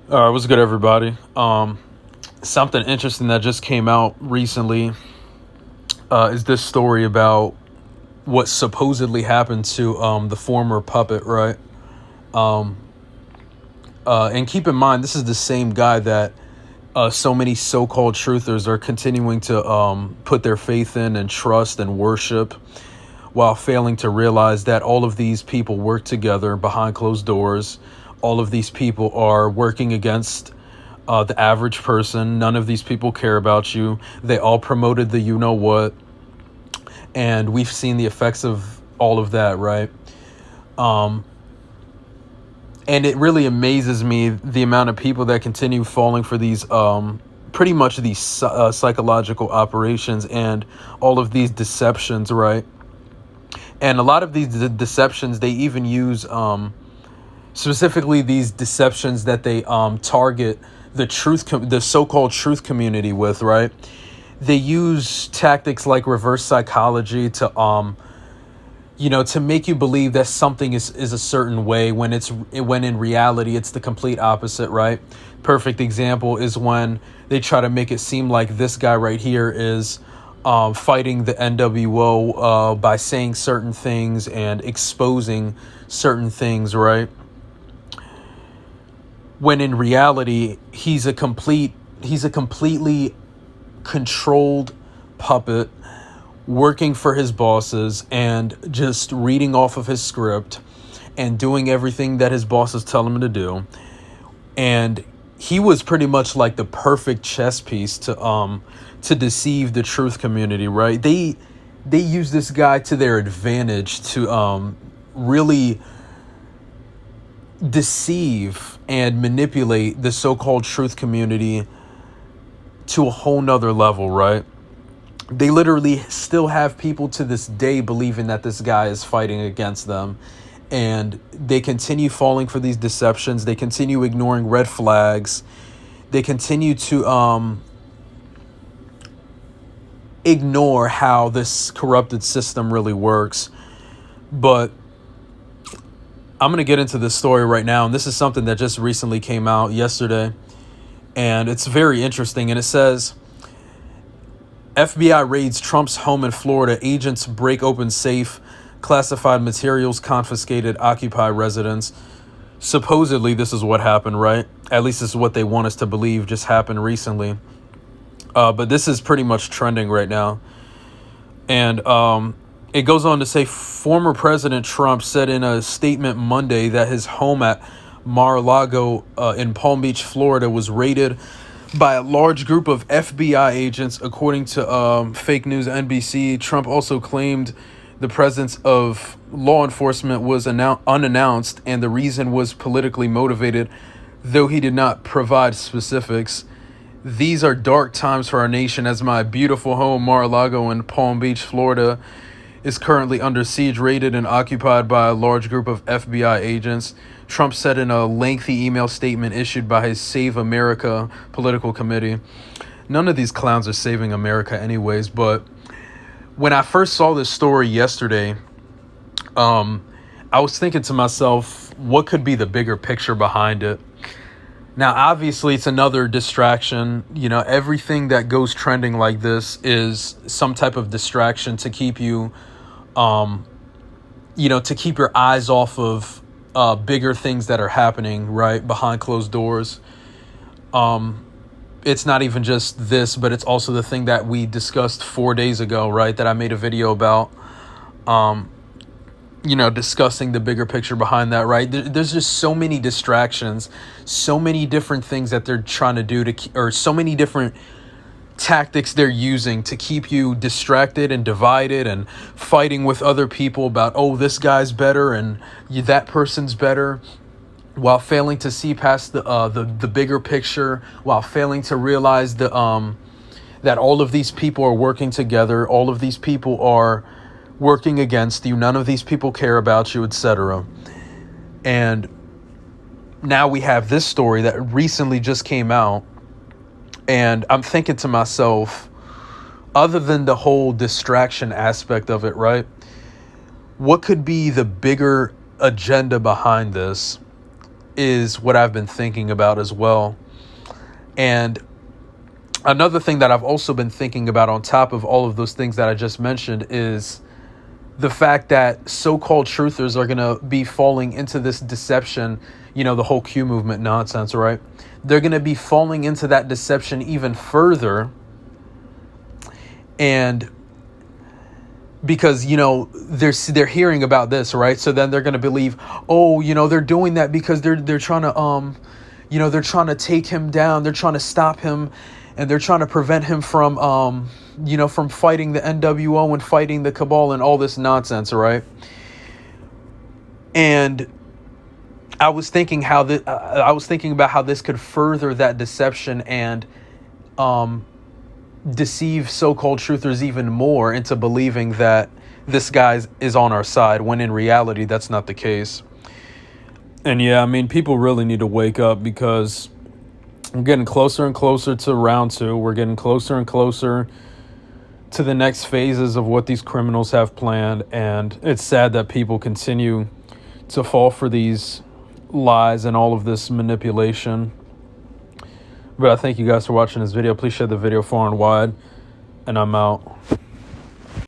All right, what's good, everybody? Something interesting that just came out recently is this story about what supposedly happened to the former puppet, right? Um, and keep in mind, this is the same guy that so many so-called truthers are continuing to put their faith in and trust and worship, while failing to realize that all of these people work together behind closed doors. All of these people are working against the average person. None of these people care about you. They all promoted the you know what, and we've seen the effects of all of that, right? Um, and it really amazes me the amount of people that continue falling for these pretty much these psychological operations and all of these deceptions, right? And a lot of these deceptions, they even use specifically these deceptions that they target the the so-called truth community with, right? They use tactics like reverse psychology to to make you believe that something is a certain way when in reality it's the complete opposite, right? Perfect example is when they try to make it seem like this guy right here is fighting the NWO by saying certain things and exposing certain things, right? When in reality he's a completely controlled puppet working for his bosses and just reading off of his script and doing everything that his bosses tell him to do. And he was pretty much like the perfect chess piece to deceive the truth community, right? They use this guy to their advantage to really deceive and manipulate the so-called truth community to a whole nother level, right? They literally still have people to this day believing that this guy is fighting against them, and they continue falling for these deceptions. They continue ignoring red flags. They continue to ignore how this corrupted system really works. But I'm going to get into this story right now, and this is something that just recently came out yesterday, and it's very interesting. And it says, FBI raids Trump's home in Florida. Agents break open safe. Classified materials confiscated. Occupy residence. Supposedly, this is what happened, right? At least this is what they want us to believe just happened recently. But this is pretty much trending right now. And it goes on to say former President Trump said in a statement Monday that his home at Lago in Palm Beach, Florida, was raided by a large group of FBI agents, according to fake news NBC. Trump also claimed the presence of law enforcement was unannounced, and the reason was politically motivated, though he did not provide specifics. These are dark times for our nation, as my beautiful home, Mar-a-Lago in Palm Beach, Florida, is currently under siege, raided, and occupied by a large group of FBI agents, Trump said in a lengthy email statement issued by his Save America political committee. None of these clowns are saving America anyways, but when I first saw this story yesterday, I was thinking to myself, what could be the bigger picture behind it? Now, obviously, it's another distraction. You know, everything that goes trending like this is some type of distraction to keep you, to keep your eyes off of bigger things that are happening, right, behind closed doors. It's not even just this, but it's also the thing that we discussed 4 days ago, right, that I made a video about, discussing the bigger picture behind that, right? There's just so many distractions, so many different things that they're trying to do or so many different tactics they're using to keep you distracted and divided and fighting with other people about, oh, this guy's better and that person's better, while failing to see past the bigger picture, while failing to realize that all of these people are working together, all of these people are working against you, none of these people care about you, etc. And now we have this story that recently just came out, and I'm thinking to myself, other than the whole distraction aspect of it, right, what could be the bigger agenda behind this? is what I've been thinking about as well. And another thing that I've also been thinking about on top of all of those things that I just mentioned is the fact that so-called truthers are going to be falling into this deception, the whole Q movement nonsense, right? They're going to be falling into that deception even further. And because, they're hearing about this, right? So then they're going to believe, they're doing that because they're trying to, they're trying to take him down. They're trying to stop him, and they're trying to prevent him from, from fighting the NWO and fighting the cabal and all this nonsense, right? And I was thinking about how this could further that deception and deceive so-called truthers even more into believing that this guy is on our side, when in reality that's not the case. And yeah, I mean, people really need to wake up, because we're getting closer and closer to round 2. We're getting closer and closer to the next phases of what these criminals have planned. And it's sad that people continue to fall for these lies and all of this manipulation. But I thank you guys for watching this video. Please share the video far and wide, and I'm out.